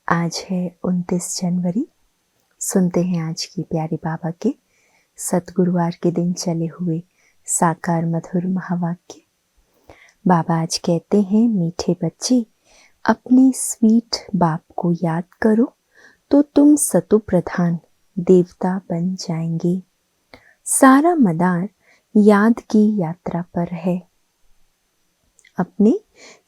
आज है 29 जनवरी। सुनते हैं आज की प्यारे बाबा के सतगुरुवार के दिन चले हुए साकार मधुर महावाक्य। बाबा आज कहते हैं, मीठे बच्चे अपने स्वीट बाप को याद करो तो तुम सतो प्रधान देवता बन जाएंगे। सारा मदार याद की यात्रा पर है। अपने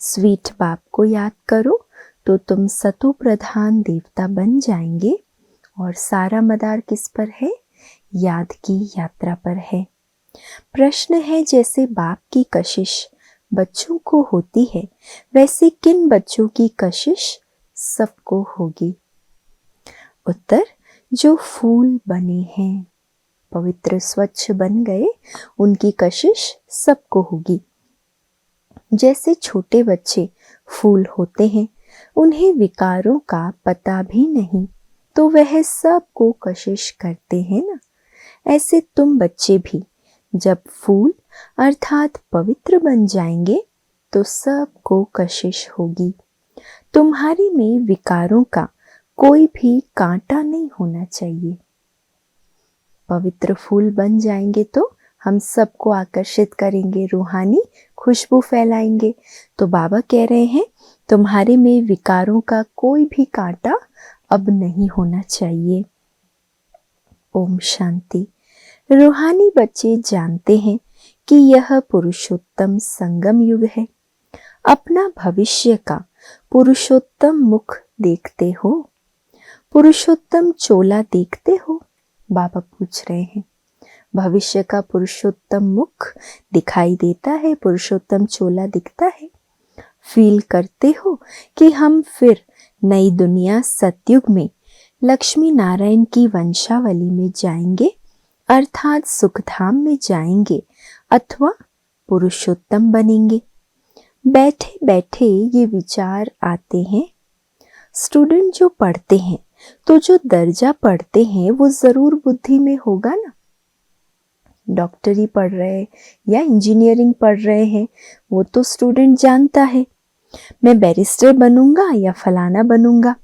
स्वीट बाप को याद करो तो तुम सतो प्रधान देवता बन जाएंगे। और सारा मदार किस पर है? याद की यात्रा पर है। प्रश्न है, जैसे बाप की कशिश बच्चों को होती है, वैसे किन बच्चों की कशिश सबको होगी? उत्तर, जो फूल बने हैं, पवित्र स्वच्छ बन गए, उनकी कशिश सबको होगी। जैसे छोटे बच्चे फूल होते हैं, उन्हें विकारों का पता भी नहीं, तो वह सबको कशिश करते हैं ना। ऐसे तुम बच्चे भी जब फूल अर्थात पवित्र बन जाएंगे तो सबको कशिश होगी। तुम्हारे में विकारों का कोई भी कांटा नहीं होना चाहिए। पवित्र फूल बन जाएंगे तो हम सबको आकर्षित करेंगे, रूहानी खुशबू फैलाएंगे। तो बाबा कह रहे हैं, तुम्हारे में विकारों का कोई भी कांटा अब नहीं होना चाहिए। ओम शांति। रूहानी बच्चे जानते हैं कि यह पुरुषोत्तम संगम युग है। अपना भविष्य का पुरुषोत्तम मुख देखते हो? पुरुषोत्तम चोला देखते हो? बाबा पूछ रहे हैं। भविष्य का पुरुषोत्तम मुख दिखाई देता है, पुरुषोत्तम चोला दिखता है। फील करते हो कि हम फिर नई दुनिया सतयुग में लक्ष्मी नारायण की वंशावली में जाएंगे, अर्थात सुखधाम में जाएंगे अथवा पुरुषोत्तम बनेंगे। बैठे बैठे ये विचार आते हैं। स्टूडेंट जो पढ़ते हैं तो जो दर्जा पढ़ते हैं वो जरूर बुद्धि में होगा ना। डॉक्टरी पढ़ रहे या इंजीनियरिंग पढ़ रहे हैं, वो तो स्टूडेंट जानता है मैं बैरिस्टर बनूंगा या फलाना बनूंगा।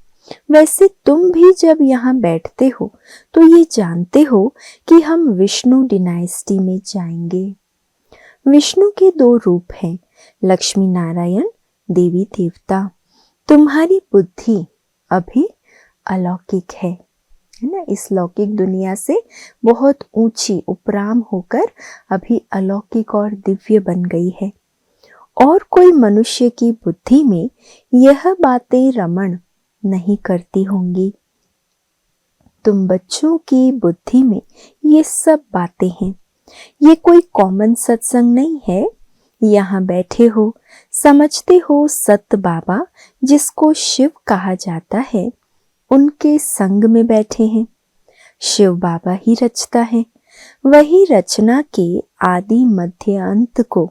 वैसे तुम भी जब यहाँ बैठते हो तो ये जानते हो कि हम विष्णु डिनाइस्टी में जाएंगे। विष्णु के दो रूप हैं, लक्ष्मी नारायण, देवी देवता। तुम्हारी बुद्धि अभी अलौकिक है ना, इस लौकिक दुनिया से बहुत ऊंची उपराम होकर अभी अलौकिक और दिव्य बन गई है। और कोई मनुष्य की बुद्धि में यह बातें रमण नहीं करती होंगी। तुम बच्चों की बुद्धि में ये सब बातें हैं। ये कोई कॉमन सत्संग नहीं है। यहाँ बैठे हो, समझते हो सत बाबा जिसको शिव कहा जाता है, उनके संग में बैठे हैं। शिव बाबा ही रचता है, वही रचना के आदि मध्य अंत को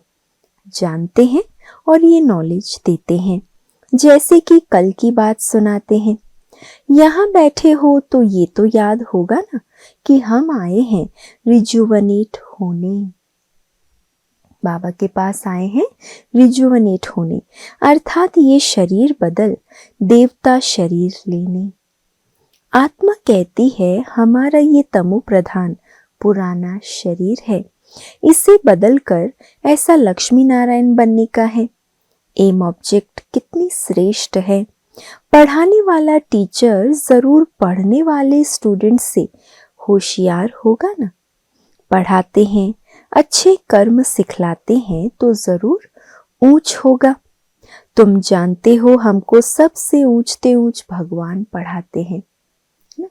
जानते हैं और ये नॉलेज देते हैं। जैसे कि कल की बात सुनाते हैं। यहाँ बैठे हो तो ये तो याद होगा ना कि हम आए हैं रिजुवनेट होने। बाबा के पास आए हैं रिजुवनेट होने, अर्थात ये शरीर बदल देवता शरीर लेने। आत्मा कहती है हमारा ये तमो प्रधान पुराना शरीर है, इसे बदलकर ऐसा लक्ष्मी नारायण बनने का है। एम ऑब्जेक्ट कितनी श्रेष्ठ है। पढ़ाने वाला टीचर जरूर पढ़ने वाले स्टूडेंट से होशियार होगा ना। पढ़ाते हैं, अच्छे कर्म सिखलाते हैं तो जरूर ऊंच होगा। तुम जानते हो हमको सबसे ऊंचते ऊंच भगवान पढ़ाते हैं।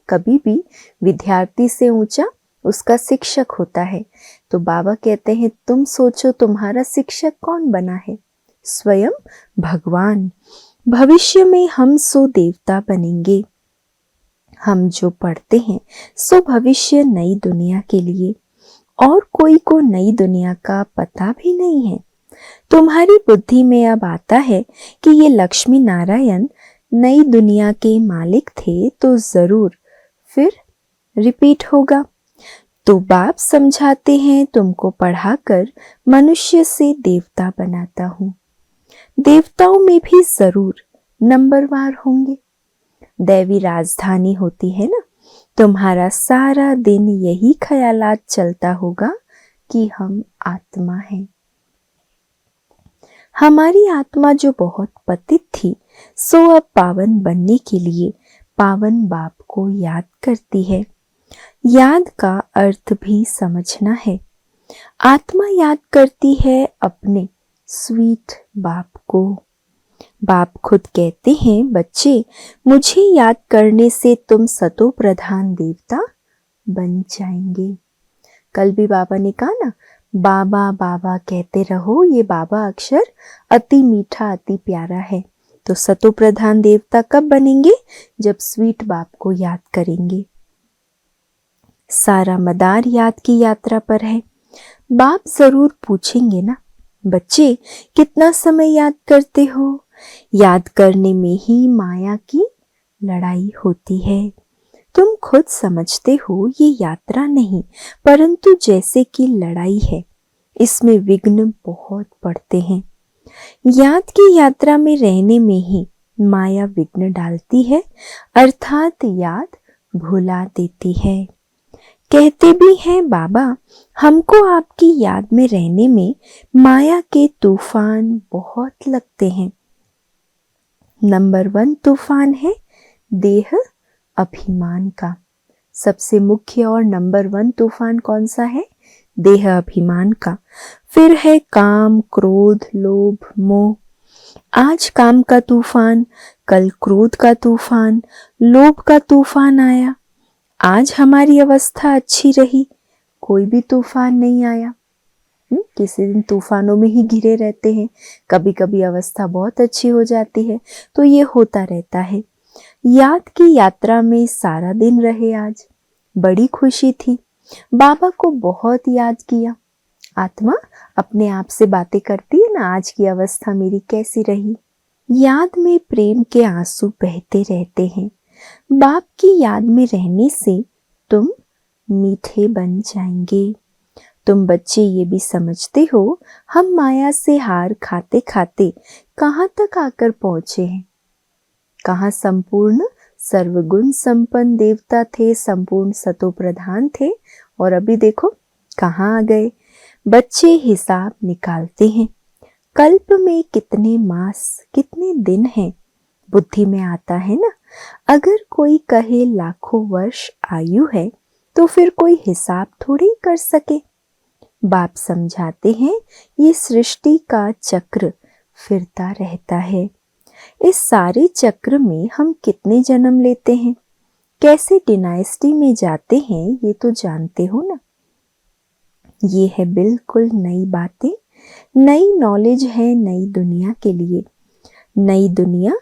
कभी भी विद्यार्थी से ऊंचा उसका शिक्षक होता है। तो बाबा कहते हैं, तुम सोचो तुम्हारा शिक्षक कौन बना है? स्वयं भगवान। भविष्य में हम सो देवता बनेंगे। हम जो पढ़ते हैं सो भविष्य नई दुनिया के लिए, और कोई को नई दुनिया का पता भी नहीं है। तुम्हारी बुद्धि में अब आता है कि ये लक्ष्मी नारायण नई दुनिया के मालिक थे, तो जरूर फिर रिपीट होगा। तो बाप समझाते हैं, तुमको पढ़ाकर मनुष्य से देवता बनाता हूँ। देवताओं में भी जरूर नंबरवार होंगे। दैवी राजधानी होती है ना, तुम्हारा सारा दिन यही ख्यालात चलता होगा कि हम आत्मा हैं। हमारी आत्मा जो बहुत पतित थी, सो अब पावन बनने के लिए पावन बाप को याद करती है। याद का अर्थ भी समझना है। आत्मा याद करती है अपने स्वीट बाप को। बाप खुद कहते हैं, बच्चे मुझे याद करने से तुम सतो प्रधान देवता बन जाएंगे। कल भी बाबा ने कहा ना, बाबा बाबा कहते रहो। ये बाबा अक्षर अति मीठा अति प्यारा है। तो सतो प्रधान देवता कब बनेंगे? जब स्वीट बाप को याद करेंगे। सारा मदार याद की यात्रा पर है। बाप जरूर पूछेंगे ना, बच्चे कितना समय याद करते हो? याद करने में ही माया की लड़ाई होती है। तुम खुद समझते हो ये यात्रा नहीं, परंतु जैसे कि लड़ाई है। इसमें विघ्न बहुत पड़ते हैं। याद की यात्रा में रहने में ही माया विघ्न डालती है, अर्थात याद भुला देती है। कहते भी हैं बाबा, हमको आपकी याद में रहने में माया के तूफान बहुत लगते हैं। नंबर 1 तूफान है देह अभिमान का। सबसे मुख्य और नंबर 1 तूफान कौन सा है? देह अभिमान का। फिर है काम, क्रोध, लोभ, मोह। आज काम का तूफान, कल क्रोध का तूफान, लोभ का तूफान आया। आज हमारी अवस्था अच्छी रही, कोई भी तूफान नहीं आया। किसी दिन तूफानों में ही घिरे रहते हैं। कभी कभी अवस्था बहुत अच्छी हो जाती है। तो ये होता रहता है। याद की यात्रा में सारा दिन रहे। आज बड़ी खुशी थी। बाबा को बहुत याद किया। आत्मा अपने आप से बातें करती है ना, आज की अवस्था मेरी कैसी रही। याद में प्रेम के आंसू बहते रहते हैं। बाप की याद में रहने से तुम मीठे बन जाएंगे। तुम बच्चे ये भी समझते हो, हम माया से हार खाते खाते कहाँ तक आकर पहुंचे हैं। कहाँ संपूर्ण सर्वगुण संपन्न देवता थे, संपूर्ण सतो प्रधान थे, और अभी देखो कहाँ आ गए। बच्चे हिसाब निकालते हैं, कल्प में कितने मास कितने दिन हैं। बुद्धि में आता है ना, अगर कोई कहे लाखों वर्ष आयु है तो फिर कोई हिसाब थोड़ी कर सके। बाप समझाते हैं, ये सृष्टि का चक्र फिरता रहता है। इस सारे चक्र में हम कितने जन्म लेते हैं, कैसे डिनाइस्टी में जाते हैं, ये तो जानते हो ना। ये है बिल्कुल नई बातें, नई नॉलेज है नई दुनिया के लिए। नई दुनिया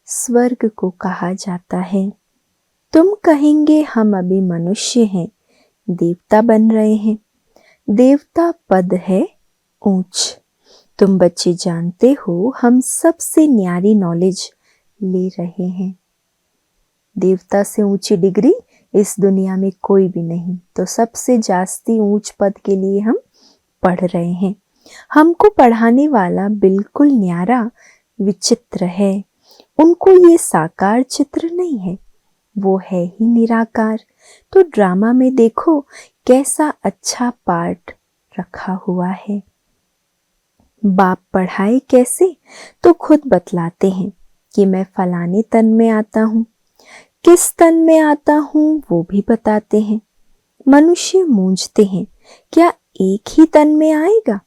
स्वर्ग को कहा जाता है। तुम कहेंगे हम अभी मनुष्य हैं, देवता बन रहे हैं। देवता पद है ऊंच। तुम बच्चे जानते हो, हम सबसे न्यारी नॉलेज ले रहे हैं। देवता से ऊंची डिग्री इस दुनिया में कोई भी नहीं, तो सबसे जास्ती ऊंच पद के लिए हम पढ़ रहे हैं। हमको पढ़ाने वाला बिल्कुल न्यारा विचित्र है। उनको ये साकार चित्र नहीं है, वो है ही निराकार। तो ड्रामा में देखो कैसा अच्छा पार्ट रखा हुआ है। बाप पढ़ाए कैसे, तो खुद बतलाते हैं कि मैं फलाने तन में आता हूँ। किस तन में आता हूँ वो भी बताते हैं। मनुष्य मूंझते हैं, क्या एक ही तन में आएगा?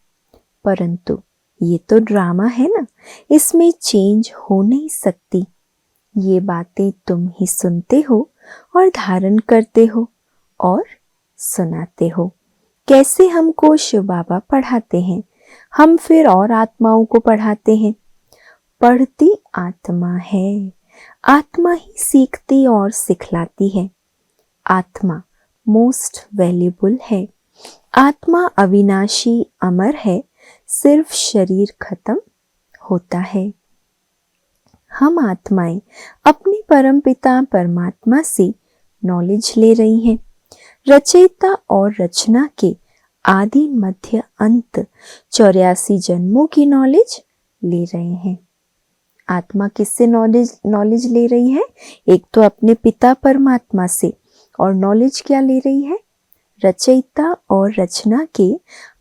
परंतु ये तो ड्रामा है ना, इसमें चेंज हो नहीं सकती। ये बातें तुम ही सुनते हो और धारण करते हो और सुनाते हो। कैसे हमको शिव बाबा पढ़ाते हैं, हम फिर और आत्माओं को पढ़ाते हैं। पढ़ती आत्मा है, आत्मा ही सीखती और सिखलाती है। आत्मा मोस्ट वैल्यूबल है। आत्मा अविनाशी अमर है, सिर्फ शरीर खत्म होता है। हम आत्माएं अपने परमपिता परमात्मा से नॉलेज ले रही हैं। रचयिता और रचना के आदि मध्य अंत 84 जन्मों की नॉलेज ले रहे हैं। आत्मा किससे नॉलेज ले रही है? एक तो अपने पिता परमात्मा से, और नॉलेज क्या ले रही है? रचयिता और रचना के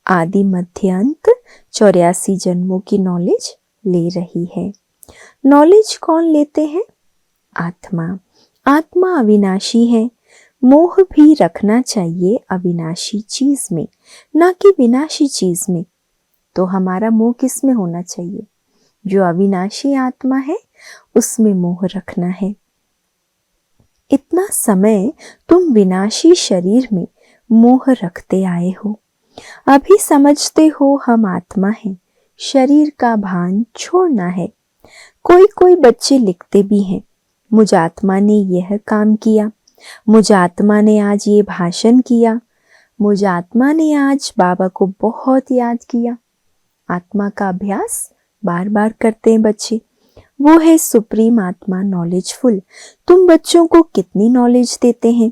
आदि मध्य अंत 84 जन्मों की नॉलेज ले रही है। नॉलेज कौन लेते हैं? आत्मा। आत्मा अविनाशी है। मोह भी रखना चाहिए अविनाशी चीज में, ना कि विनाशी चीज में। तो हमारा मोह किस में होना चाहिए? जो अविनाशी आत्मा है उसमें मोह रखना है। इतना समय तुम विनाशी शरीर में मोह रखते आए हो। अभी समझते हो हम आत्मा हैं, शरीर का भान छोड़ना है। कोई कोई बच्चे लिखते भी हैं, मुझ आत्मा ने यह काम किया, मुझ आत्मा ने आज ये भाषण किया, मुझ आत्मा ने आज बाबा को बहुत याद किया। आत्मा का अभ्यास बार बार करते हैं बच्चे। वो है सुप्रीम आत्मा, नॉलेजफुल। तुम बच्चों को कितनी नॉलेज देते हैं?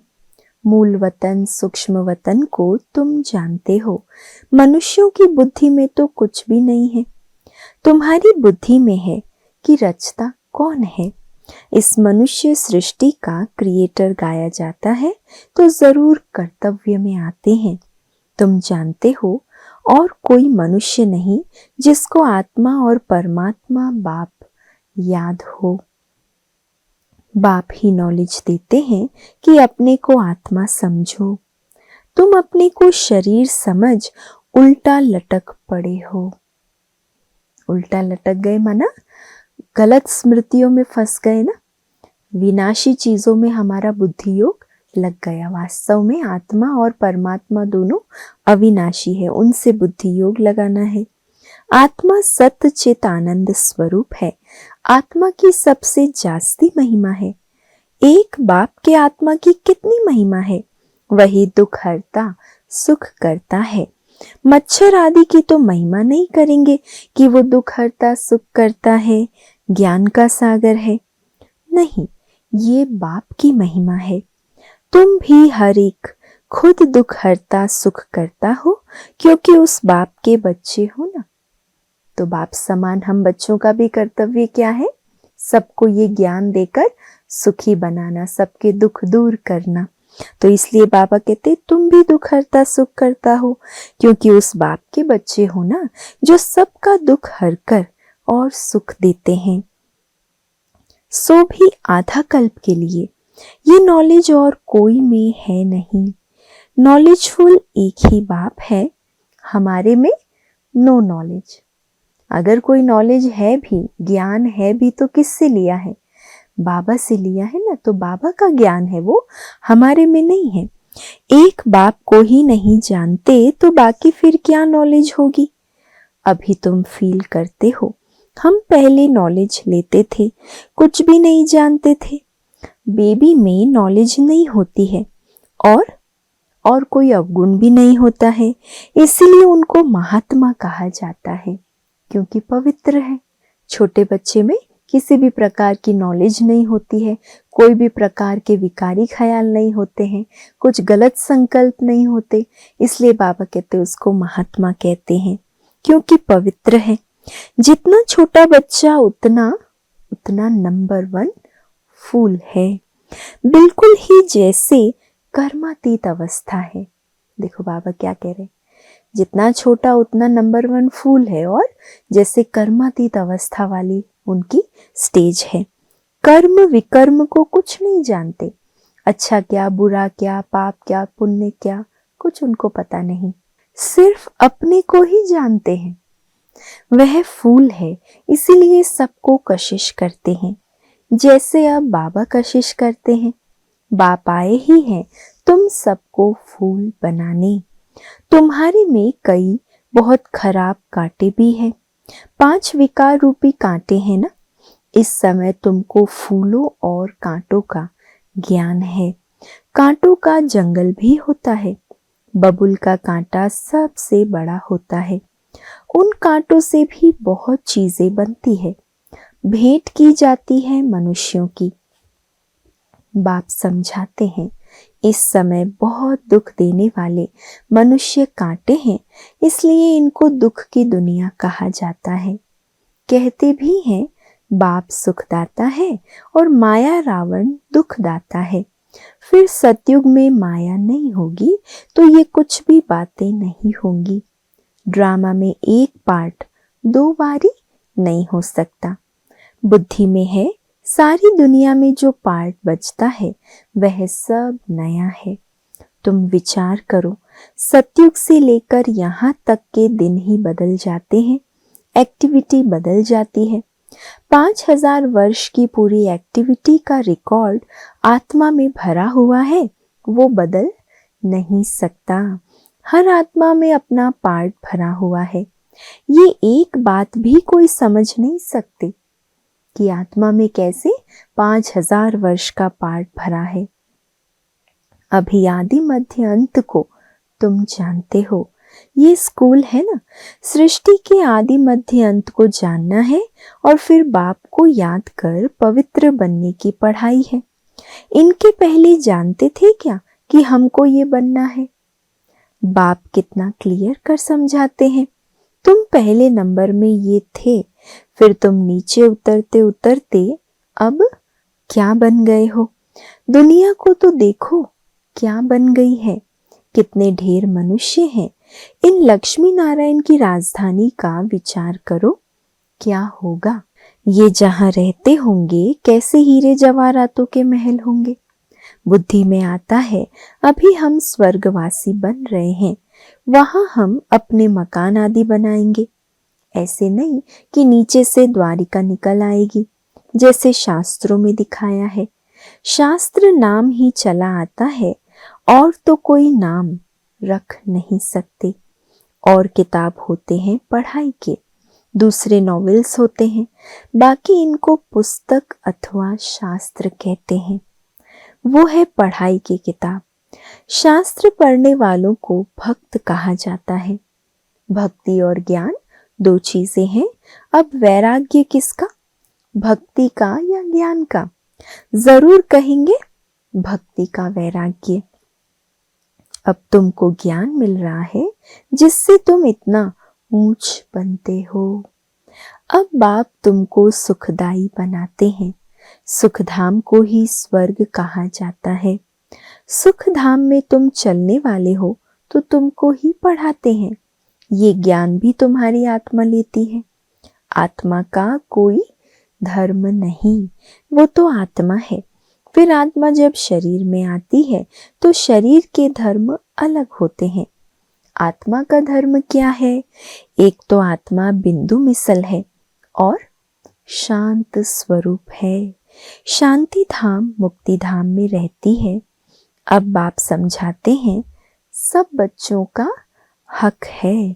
मूल वतन सूक्ष्म वतन को तुम जानते हो। मनुष्यों की बुद्धि में तो कुछ भी नहीं है। तुम्हारी बुद्धि में है कि रचता कौन है। इस मनुष्य सृष्टि का क्रिएटर गाया जाता है तो जरूर कर्तव्य में आते हैं। तुम जानते हो और कोई मनुष्य नहीं जिसको आत्मा और परमात्मा बाप याद हो। बाप ही नॉलेज देते हैं कि अपने को आत्मा समझो। तुम अपने को शरीर समझ उल्टा लटक पड़े हो। उल्टा लटक गए माना गलत स्मृतियों में फंस गए ना। विनाशी चीजों में हमारा बुद्धि योग लग गया। वास्तव में आत्मा और परमात्मा दोनों अविनाशी है, उनसे बुद्धि योग लगाना है। आत्मा सत्य चित आनंद स्वरूप है। आत्मा की सबसे जास्ती महिमा है। एक बाप के आत्मा की कितनी महिमा है। वही दुख हरता सुख करता है। मच्छर आदि की तो महिमा नहीं करेंगे कि वो दुख हरता सुख करता है, ज्ञान का सागर है। नहीं, ये बाप की महिमा है। तुम भी हर एक खुद दुख हरता सुख करता हो क्योंकि उस बाप के बच्चे हो ना। तो बाप समान हम बच्चों का भी कर्तव्य क्या है? सबको ये ज्ञान देकर सुखी बनाना, सबके दुख दूर करना। तो इसलिए बाबा कहते तुम भी दुख हरता सुख करता हो क्योंकि उस बाप के बच्चे हो ना जो सबका दुख हर कर और सुख देते हैं। सो भी आधा कल्प के लिए। ये नॉलेज और कोई में है नहीं। नॉलेजफुल एक ही बाप है, हमारे में नो नॉलेज। अगर कोई नॉलेज है भी, ज्ञान है भी, तो किससे लिया है? बाबा से लिया है ना। तो बाबा का ज्ञान है, वो हमारे में नहीं है। एक बाप को ही नहीं जानते तो बाकी फिर क्या नॉलेज होगी? अभी तुम फील करते हो हम पहले नॉलेज लेते थे, कुछ भी नहीं जानते थे। बेबी में नॉलेज नहीं होती है और कोई अवगुण भी नहीं होता है, इसलिए उनको महात्मा कहा जाता है क्योंकि पवित्र है। छोटे बच्चे में किसी भी प्रकार की नॉलेज नहीं होती है, कोई भी प्रकार के विकारी ख्याल नहीं होते हैं, कुछ गलत संकल्प नहीं होते, इसलिए बाबा कहते उसको महात्मा कहते हैं क्योंकि पवित्र है। जितना छोटा बच्चा उतना नंबर 1 फूल है। बिल्कुल ही जैसे कर्मातीत अवस्था है। देखो बाबा क्या कह रहे हैं, जितना छोटा उतना नंबर 1 फूल है और जैसे कर्मातीत अवस्था वाली उनकी स्टेज है। कर्म विकर्म को कुछ नहीं जानते, अच्छा क्या बुरा क्या पाप क्या पुण्य क्या कुछ उनको पता नहीं, सिर्फ अपने को ही जानते हैं। वह फूल है, इसीलिए सबको कशिश करते हैं जैसे अब बाबा कशिश करते हैं। बाप आए ही हैं तुम सबको फूल बनाने। तुम्हारे में कई बहुत खराब कांटे भी हैं, 5 विकार रूपी कांटे हैं ना। इस समय तुमको फूलों और कांटों का ज्ञान है। कांटों का जंगल भी होता है। बबुल का कांटा सबसे बड़ा होता है। उन कांटों से भी बहुत चीजें बनती है, भेंट की जाती है मनुष्यों की। बाप समझाते हैं इस समय बहुत दुख देने वाले मनुष्य कांटे हैं, इसलिए इनको दुख की दुनिया कहा जाता है। कहते भी हैं बाप सुखदाता है और माया रावण दुखदाता है। फिर सतयुग में माया नहीं होगी तो ये कुछ भी बातें नहीं होंगी। ड्रामा में एक पार्ट 2 बारी नहीं हो सकता। बुद्धि में है सारी दुनिया में जो पार्ट बचता है वह सब नया है। तुम विचार करो, सतयुग से लेकर यहाँ तक के दिन ही बदल जाते हैं, एक्टिविटी बदल जाती है। 5000 वर्ष की पूरी एक्टिविटी का रिकॉर्ड आत्मा में भरा हुआ है, वो बदल नहीं सकता। हर आत्मा में अपना पार्ट भरा हुआ है। ये एक बात भी कोई समझ नहीं सकते कि आत्मा में कैसे 5000 वर्ष का पार्ट भरा है। अभी आदि मध्य अंत को तुम जानते हो। ये स्कूल है ना, सृष्टि के आदि मध्य अंत को जानना है और फिर बाप को याद कर पवित्र बनने की पढ़ाई है। इनके पहले जानते थे क्या कि हमको ये बनना है? बाप कितना क्लियर कर समझाते हैं। तुम पहले नंबर में ये थे, फिर तुम नीचे उतरते उतरते अब क्या बन गए हो? दुनिया को तो देखो क्या बन गई है। कितने ढेर मनुष्य हैं। इन लक्ष्मी नारायण की राजधानी का विचार करो, क्या होगा? ये जहां रहते होंगे कैसे हीरे जवाहरातों के महल होंगे। बुद्धि में आता है अभी हम स्वर्गवासी बन रहे हैं, वहां हम अपने मकान आदि बनाएंगे। ऐसे नहीं कि नीचे से द्वारिका निकल आएगी जैसे शास्त्रों में दिखाया है। शास्त्र नाम ही चला आता है और तो कोई नाम रख नहीं सकते। और किताब होते हैं पढ़ाई के, दूसरे नॉवेल्स होते हैं, बाकी इनको पुस्तक अथवा शास्त्र कहते हैं। वो है पढ़ाई की किताब। शास्त्र पढ़ने वालों को भक्त कहा जाता है। भक्ति और ज्ञान 2 चीजें हैं। अब वैराग्य किसका, भक्ति का या ज्ञान का? जरूर कहेंगे भक्ति का वैराग्य। अब तुमको ज्ञान मिल रहा है जिससे तुम इतना ऊंच बनते हो। अब बाप तुमको सुखदाई बनाते हैं। सुखधाम को ही स्वर्ग कहा जाता है। सुखधाम में तुम चलने वाले हो तो तुमको ही पढ़ाते हैं। ये ज्ञान भी तुम्हारी आत्मा लेती है। आत्मा का कोई धर्म नहीं, वो तो आत्मा है। फिर आत्मा जब शरीर में आती है तो शरीर के धर्म अलग होते हैं। आत्मा का धर्म क्या है? एक तो आत्मा बिंदु मिसल है और शांत स्वरूप है। शांति धाम मुक्ति धाम में रहती है। अब बाप समझाते हैं सब बच्चों का हक है।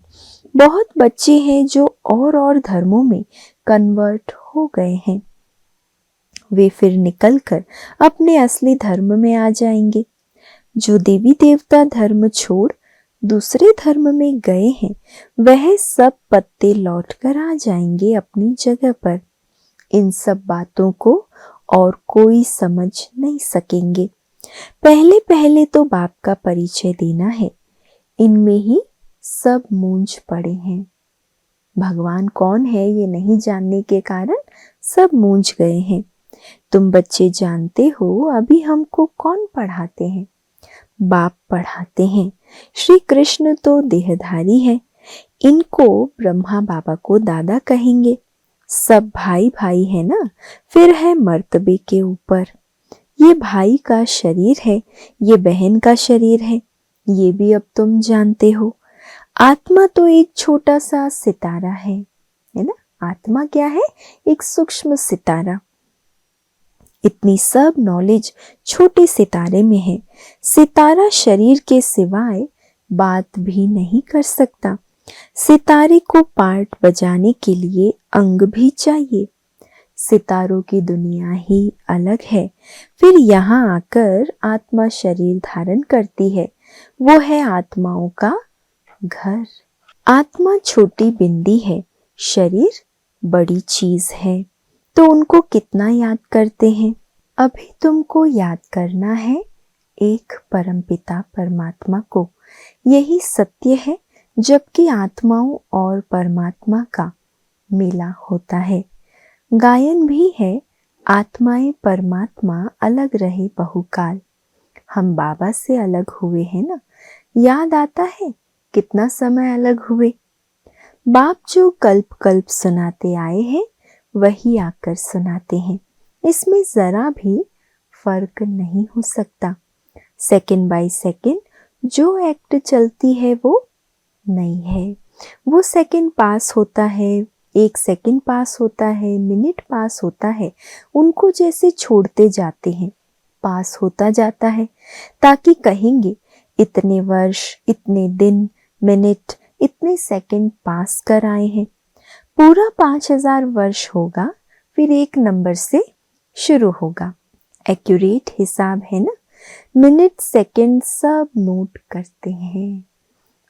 बहुत बच्चे हैं जो और धर्मों में कन्वर्ट हो गए हैं। वे फिर निकलकर अपने असली धर्म में आ जाएंगे। जो देवी देवता धर्म छोड़ दूसरे धर्म में गए हैं वह सब पत्ते लौटकर आ जाएंगे अपनी जगह पर। इन सब बातों को और कोई समझ नहीं सकेंगे। पहले पहले तो बाप का परिचय देना है। इनमें ही सब मूंझ पड़े हैं। भगवान कौन है ये नहीं जानने के कारण सब मूंझ गए हैं। तुम बच्चे जानते हो अभी हमको कौन पढ़ाते हैं? बाप पढ़ाते हैं। श्री कृष्ण तो देहधारी है। इनको ब्रह्मा बाबा को दादा कहेंगे। सब भाई भाई है ना, फिर है मर्तबे के ऊपर। ये भाई का शरीर है, ये बहन का शरीर है, ये भी अब तुम जानते हो। आत्मा तो एक छोटा सा सितारा है ना? आत्मा क्या है? एक सूक्ष्म सितारा। इतनी सब नॉलेज छोटे सितारे में है। सितारा शरीर के सिवाय बात भी नहीं कर सकता। सितारे को पार्ट बजाने के लिए अंग भी चाहिए। सितारों की दुनिया ही अलग है। फिर यहाँ आकर आत्मा शरीर धारण करती है। वो है आत्माओं का घर। आत्मा छोटी बिंदी है, शरीर बड़ी चीज है। तो उनको कितना याद करते हैं? अभी तुमको याद करना है एक परमपिता परमात्मा को। यही सत्य है। जबकि आत्माओं और परमात्मा का मेला होता है। गायन भी है, आत्माएं परमात्मा अलग रहे बहुकाल। हम बाबा से अलग हुए हैं ना, याद आता है कितना समय अलग हुए। बाप जो कल्प कल्प सुनाते आए हैं वही आकर सुनाते हैं, इसमें जरा भी फर्क नहीं हो सकता। सेकंड बाय सेकंड जो एक्ट चलती है वो नहीं है। वो सेकंड पास होता है, एक सेकंड पास होता है, मिनट पास होता है, उनको जैसे छोड़ते जाते हैं, पास होता जाता है, ताकि कहेंगे इतने वर्ष, इतने दिन, मिनट, इतने सेकंड पास कर आए हैं। पूरा 5000 वर्ष होगा, फिर एक नंबर से शुरू होगा। एक्यूरेट हिसाब है ना, मिनट सेकंड सब नोट करते हैं।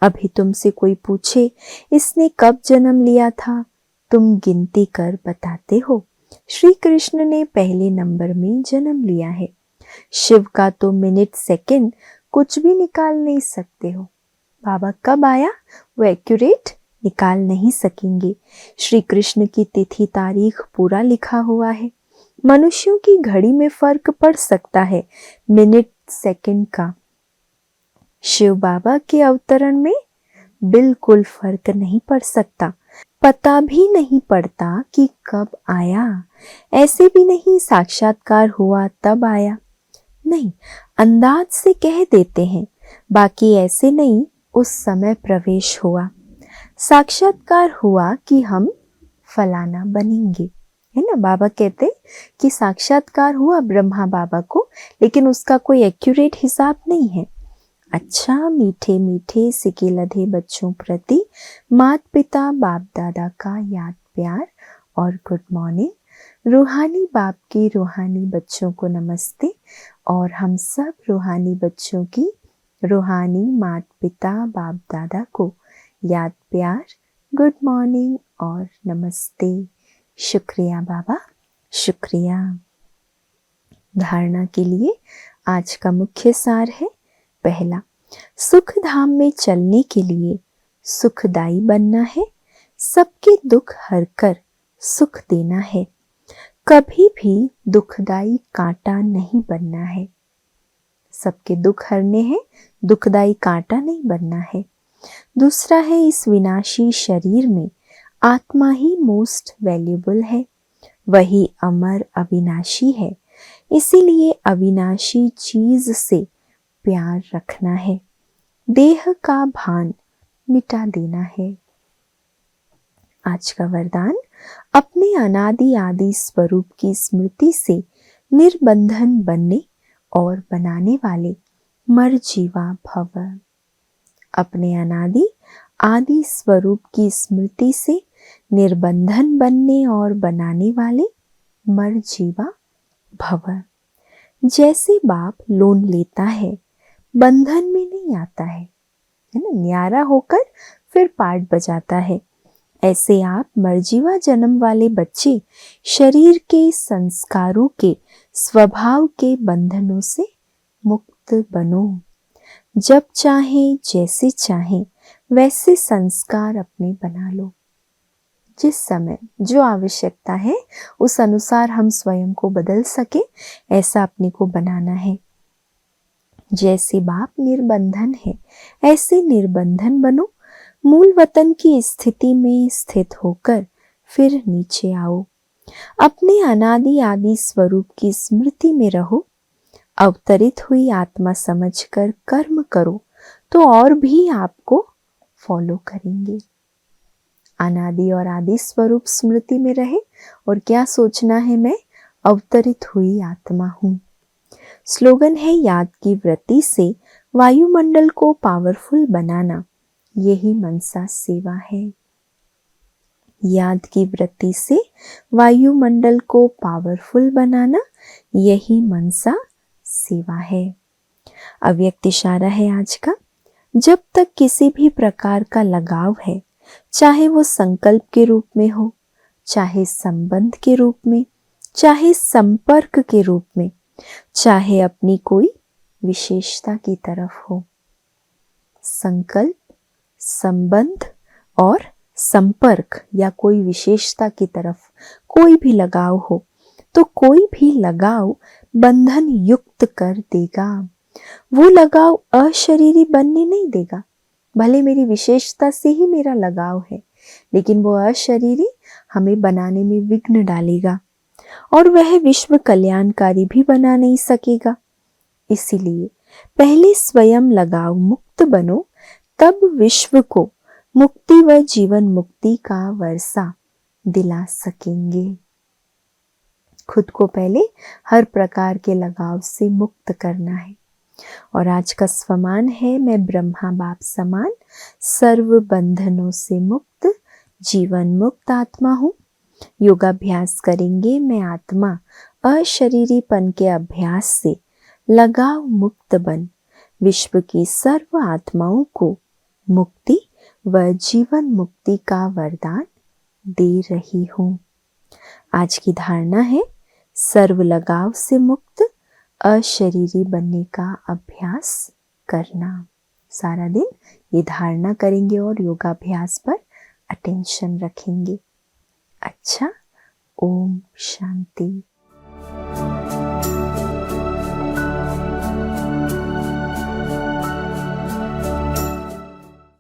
अभी तुमसे कोई पूछे इसने कब जन्म लिया था, तुम गिनती कर बताते हो। श्री कृष्ण ने पहले नंबर में जन्म लिया है। शिव का तो मिनट सेकंड कुछ भी निकाल नहीं सकते हो। बाबा कब आया वो एक्यूरेट निकाल नहीं सकेंगे। श्री कृष्ण की तिथि तारीख पूरा लिखा हुआ है। मनुष्यों की घड़ी में फर्क पड़ सकता है मिनट सेकंड का, शिव बाबा के अवतरण में बिल्कुल फर्क नहीं पड़ सकता। पता भी नहीं पड़ता कि कब आया, ऐसे भी नहीं साक्षात्कार हुआ तब आया, नहीं, अंदाज से कह देते हैं, बाकी ऐसे नहीं उस समय प्रवेश हुआ। साक्षात्कार हुआ कि हम फलाना बनेंगे, है ना। बाबा कहते कि साक्षात्कार हुआ ब्रह्मा बाबा को, लेकिन उसका कोई एक्यूरेट हिसाब नहीं है। अच्छा मीठे मीठे सिके लधे बच्चों प्रति मात पिता बाप दादा का याद प्यार और गुड मॉर्निंग। रूहानी बाप के रूहानी बच्चों को नमस्ते, और हम सब रूहानी बच्चों की रूहानी मात पिता बाप दादा को याद प्यार, गुड मॉर्निंग और नमस्ते। शुक्रिया बाबा, शुक्रिया। धारणा के लिए आज का मुख्य सार है, पहला, सुख धाम में चलने के लिए सुखदाई बनना है, सबके दुख हर कर सुख देना है, कभी भी दुखदाई कांटा नहीं बनना है। सबके दुख हरने हैं, दुखदाई कांटा नहीं बनना है। दूसरा है, इस विनाशी शरीर में आत्मा ही मोस्ट वैल्यूबल है, वही अमर अविनाशी है, इसीलिए अविनाशी चीज से प्यार रखना है, देह का भान मिटा देना है। आज का वरदान, अपने अनादि आदि स्वरूप की स्मृति से निर्बंधन बनने और बनाने वाले मरजीवा भव। अपने अनादि आदि स्वरूप की स्मृति से निर्बंधन बनने और बनाने वाले मरजीवा भव। जैसे बाप लोन लेता है, बंधन में नहीं आता है ना, न्यारा होकर फिर पाठ बजाता है, ऐसे आप मर्जीवा जन्म वाले बच्चे शरीर के संस्कारों के स्वभाव के बंधनों से मुक्त बनो। जब चाहे जैसे चाहे वैसे संस्कार अपने बना लो। जिस समय जो आवश्यकता है उस अनुसार हम स्वयं को बदल सके, ऐसा अपने को बनाना है। जैसे बाप निर्बंधन है ऐसे निर्बंधन बनो। मूल वतन की स्थिति में स्थित होकर फिर नीचे आओ। अपने अनादि आदि स्वरूप की स्मृति में रहो। अवतरित हुई आत्मा समझकर कर्म करो तो और भी आपको फॉलो करेंगे। अनादि और आदि स्वरूप स्मृति में रहे और क्या सोचना है, मैं अवतरित हुई आत्मा हूं। स्लोगन है, याद की वृत्ति से वायुमंडल को पावरफुल बनाना, यही मनसा सेवा है। याद की वृत्ति से वायुमंडल को पावरफुल बनाना, यही मनसा सेवा है। अव्यक्त इशारा है आज का। जब तक किसी भी प्रकार का लगाव है, चाहे वो संकल्प के रूप में हो, चाहे संबंध के रूप में, चाहे संपर्क के रूप में, चाहे अपनी कोई विशेषता की तरफ हो, संकल्प, संबंध और संपर्क या कोई विशेषता की तरफ कोई भी लगाव हो तो कोई भी लगाव बंधन युक्त कर देगा। वो लगाव अशरीरी बनने नहीं देगा। भले मेरी विशेषता से ही मेरा लगाव है, लेकिन वो अशरीरी हमें बनाने में विघ्न डालेगा और वह विश्व कल्याणकारी भी बना नहीं सकेगा। इसीलिए पहले स्वयं लगाव मुक्त बनो, तब विश्व को मुक्ति व जीवन मुक्ति का वर्षा दिला सकेंगे। खुद को पहले हर प्रकार के लगाव से मुक्त करना है। और आज का स्वमान है, मैं ब्रह्मा बाप समान सर्व बंधनों से मुक्त जीवन मुक्त आत्मा हूँ। योगाभ्यास करेंगे मैं आत्मा अशरीरीपन के अभ्यास से लगाव मुक्त बन विश्व की सर्व आत्माओं को मुक्ति व जीवन मुक्ति का वरदान दे रही हूँ। आज की धारणा है, सर्व लगाव से मुक्त अशरीरी बनने का अभ्यास करना। सारा दिन ये धारणा करेंगे और योगाभ्यास पर अटेंशन रखेंगे। अच्छा, ओम शांति।